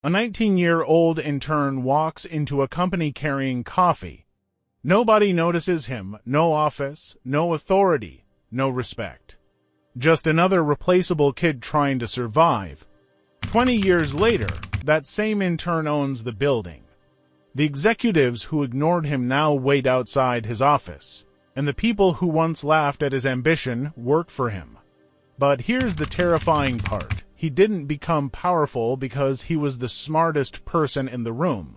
A 19-year-old intern walks into a company carrying coffee. Nobody notices him, no office, no authority, no respect. Just another replaceable kid trying to survive. 20 years later, that same intern owns the building. The executives who ignored him now wait outside his office, and the people who once laughed at his ambition work for him. But here's the terrifying part. He didn't become powerful because he was the smartest person in the room.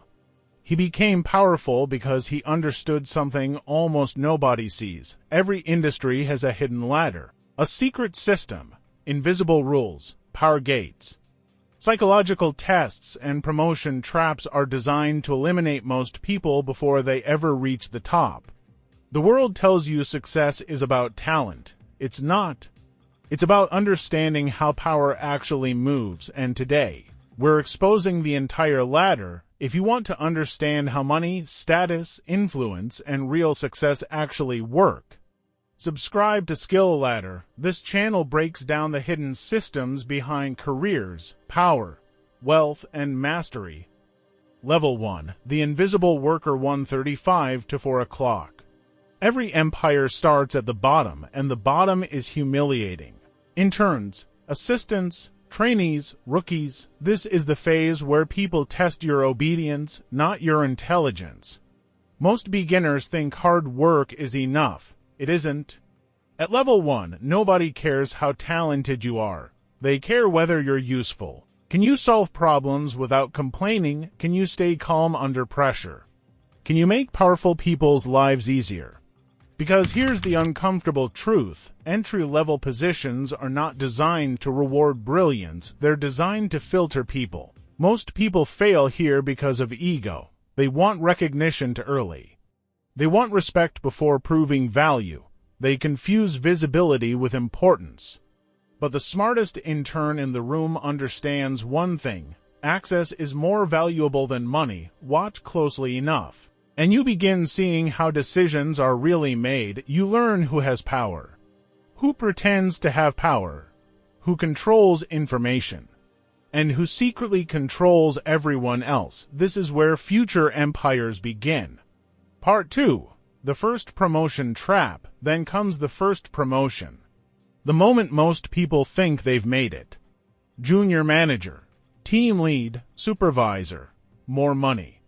He became powerful because he understood something almost nobody sees. Every industry has a hidden ladder, a secret system, invisible rules, power gates. Psychological tests and promotion traps are designed to eliminate most people before they ever reach the top. The world tells you success is about talent. It's not. It's about understanding how power actually moves, and today, we're exposing the entire ladder. If you want to understand how money, status, influence, and real success actually work, subscribe to Skill Ladder. This channel breaks down the hidden systems behind careers, power, wealth, and mastery. Level 1. The Invisible Worker 1:35 to 4 o'clock. Every empire starts at the bottom, and the bottom is humiliating. Interns, assistants, trainees, rookies, this is the phase where people test your obedience, not your intelligence. Most beginners think hard work is enough. It isn't. At level 1, nobody cares how talented you are. They care whether you're useful. Can you solve problems without complaining? Can you stay calm under pressure? Can you make powerful people's lives easier? Because here's the uncomfortable truth. Entry-level positions are not designed to reward brilliance. They're designed to filter people. Most people fail here because of ego. They want recognition too early. They want respect before proving value. They confuse visibility with importance. But the smartest intern in the room understands one thing. Access is more valuable than money. Watch closely enough, and you begin seeing how decisions are really made. You learn who has power, who pretends to have power, who controls information, and who secretly controls everyone else. This is where future empires begin. Part 2. The first promotion trap. Then comes the first promotion. The moment most people think they've made it. Junior manager, team lead, supervisor, more money,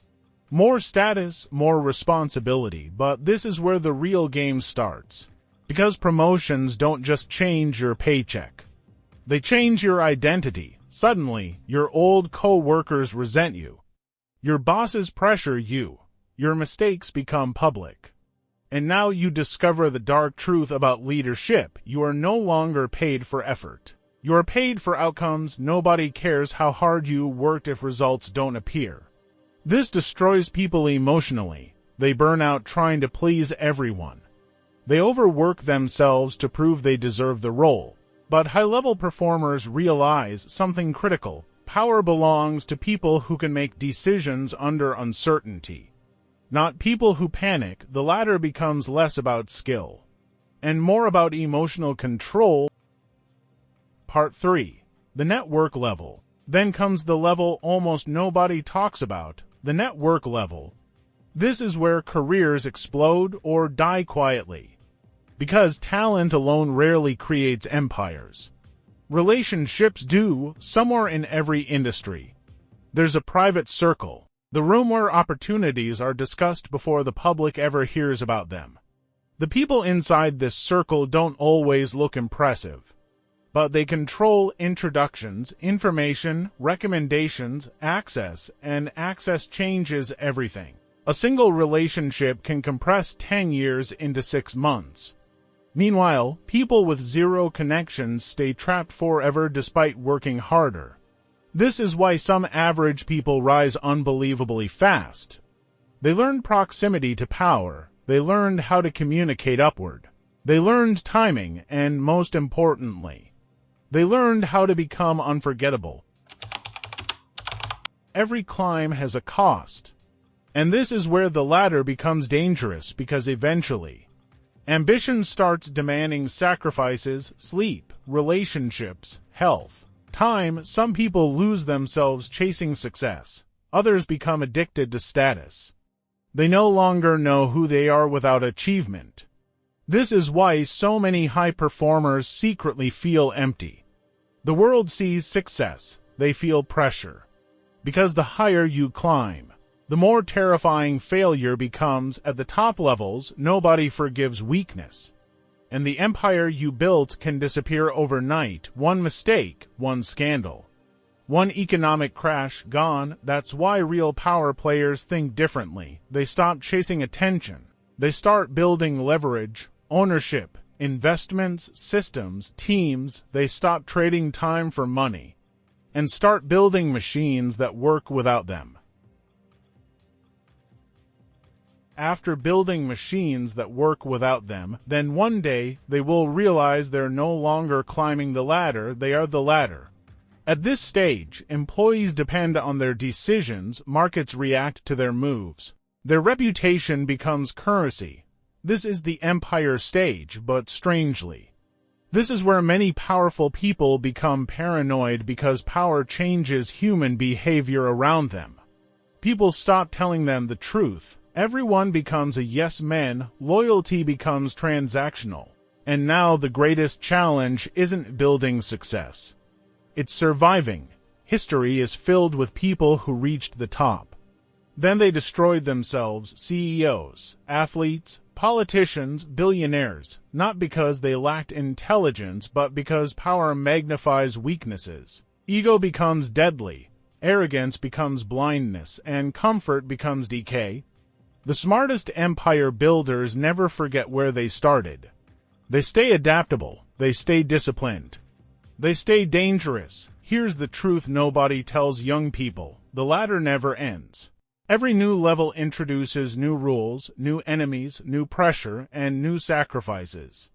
more status, more responsibility. But this is where the real game starts. Because promotions don't just change your paycheck. They change your identity. Suddenly, your old co-workers resent you. Your bosses pressure you. Your mistakes become public. And now you discover the dark truth about leadership. You are no longer paid for effort. You are paid for outcomes. Nobody cares how hard you worked if results don't appear. This destroys people emotionally. They burn out trying to please everyone. They overwork themselves to prove they deserve the role. But high-level performers realize something critical. Power belongs to people who can make decisions under uncertainty, not people who panic. The latter becomes less about skill and more about emotional control. Part 3. The network level. Then comes the level almost nobody talks about, the network level. This is where careers explode or die quietly. Because talent alone rarely creates empires. Relationships do, somewhere in every industry. There's a private circle. The room where opportunities are discussed before the public ever hears about them. The people inside this circle don't always look impressive, but they control introductions, information, recommendations, access, and access changes everything. A single relationship can compress 10 years into 6 months. Meanwhile, people with zero connections stay trapped forever despite working harder. This is why some average people rise unbelievably fast. They learned proximity to power. They learned how to communicate upward. They learned timing, and most importantly, they learned how to become unforgettable. Every climb has a cost. And this is where the ladder becomes dangerous, because eventually, ambition starts demanding sacrifices: sleep, relationships, health, time, some people lose themselves chasing success. Others become addicted to status. They no longer know who they are without achievement. This is why so many high performers secretly feel empty. The world sees success. They feel pressure. Because the higher you climb, the more terrifying failure becomes. At the top levels, nobody forgives weakness. And the empire you built can disappear overnight. One mistake, one scandal. One economic crash, gone. That's why real power players think differently. They stop chasing attention. They start building leverage, ownership, investments, systems, teams. They stop trading time for money and start building machines that work without them. After building machines that work without them, then one day they will realize they're no longer climbing the ladder, they are the ladder. At this stage, employees depend on their decisions, markets react to their moves. Their reputation becomes currency. This is the empire stage, but strangely, this is where many powerful people become paranoid because power changes human behavior around them. People stop telling them the truth. Everyone becomes a yes man, loyalty becomes transactional. And now the greatest challenge isn't building success. It's surviving. History is filled with people who reached the top. Then they destroyed themselves, CEOs, athletes, politicians, billionaires, not because they lacked intelligence, but because power magnifies weaknesses. Ego becomes deadly, arrogance becomes blindness, and comfort becomes decay. The smartest empire builders never forget where they started. They stay adaptable, they stay disciplined, they stay dangerous. Here's the truth nobody tells young people: the ladder never ends. Every new level introduces new rules, new enemies, new pressure, and new sacrifices.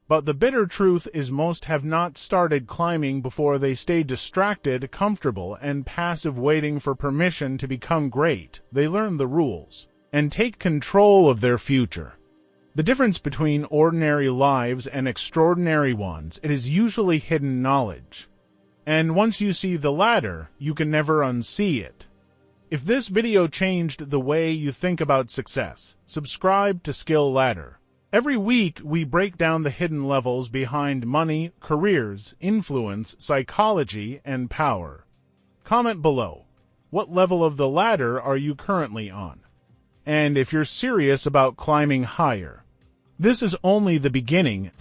But the bitter truth is most have not started climbing before they stay distracted, comfortable, and passive, waiting for permission to become great. They learn the rules and take control of their future. The difference between ordinary lives and extraordinary ones, it is usually hidden knowledge. And once you see the ladder, you can never unsee it. If this video changed the way you think about success, subscribe to Skill Ladder. Every week, we break down the hidden levels behind money, careers, influence, psychology, and power. Comment below. What level of the ladder are you currently on? And if you're serious about climbing higher, this is only the beginning.